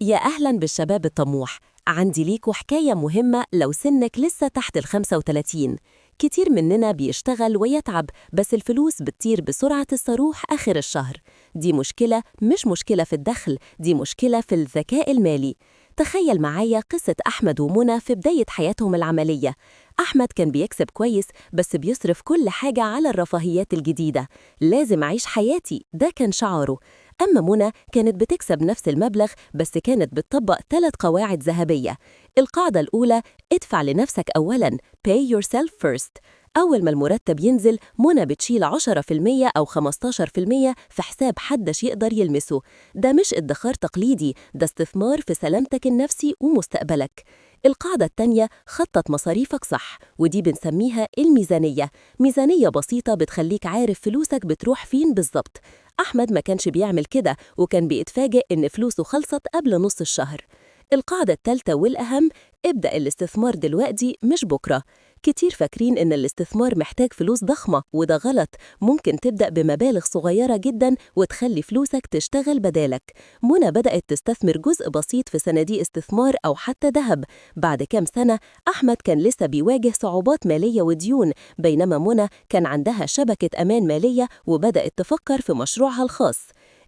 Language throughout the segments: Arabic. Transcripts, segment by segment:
يا أهلاً بالشباب الطموح. عندي ليكوا حكاية مهمة لو سنك لسه تحت ال35. كتير مننا بيشتغل ويتعب، بس الفلوس بتطير بسرعة الصاروخ آخر الشهر. دي مشكلة، مش مشكلة في الدخل، دي مشكلة في الذكاء المالي. تخيل معايا قصة أحمد ومنى في بداية حياتهم العملية. أحمد كان بيكسب كويس، بس بيصرف كل حاجة على الرفاهيات الجديدة. لازم أعيش حياتي، ده كان شعاره. أما منى كانت بتكسب نفس المبلغ، بس كانت بتطبق 3 قواعد ذهبية. القاعدة الأولى: ادفع لنفسك أولاً، pay yourself first. أول ما المرتب ينزل، منى بتشيل 10% أو 15% في حساب حدش يقدر يلمسه. ده مش ادخار تقليدي، ده استثمار في سلامتك النفسي ومستقبلك. القاعدة التانية: خطط مصاريفك صح، ودي بنسميها الميزانية. ميزانية بسيطة بتخليك عارف فلوسك بتروح فين بالظبط. أحمد ما كانش بيعمل كده، وكان بيتفاجئ إن فلوسه خلصت قبل نص الشهر. القاعدة التالتة والأهم: ابدأ الاستثمار دلوقتي مش بكرة. كتير فاكرين إن الاستثمار محتاج فلوس ضخمة، وده غلط. ممكن تبدأ بمبالغ صغيرة جدا وتخلي فلوسك تشتغل بدالك. منى بدأت تستثمر جزء بسيط في صناديق استثمار أو حتى ذهب. بعد كام سنة، أحمد كان لسه بيواجه صعوبات مالية وديون، بينما منى كان عندها شبكة أمان مالية وبدأت تفكر في مشروعها الخاص.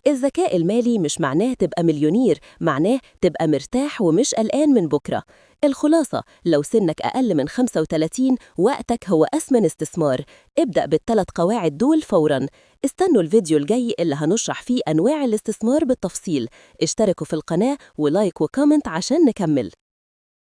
الذكاء المالي مش معناه تبقى مليونير، معناه تبقى مرتاح ومش قلقان من بكرة. الخلاصة: لو سنك أقل من 35، وقتك هو أثمن استثمار. ابدأ بالثلاث قواعد دول فوراً. استنوا الفيديو الجاي اللي هنشرح فيه أنواع الاستثمار بالتفصيل. اشتركوا في القناة ولايك وكومنت عشان نكمل.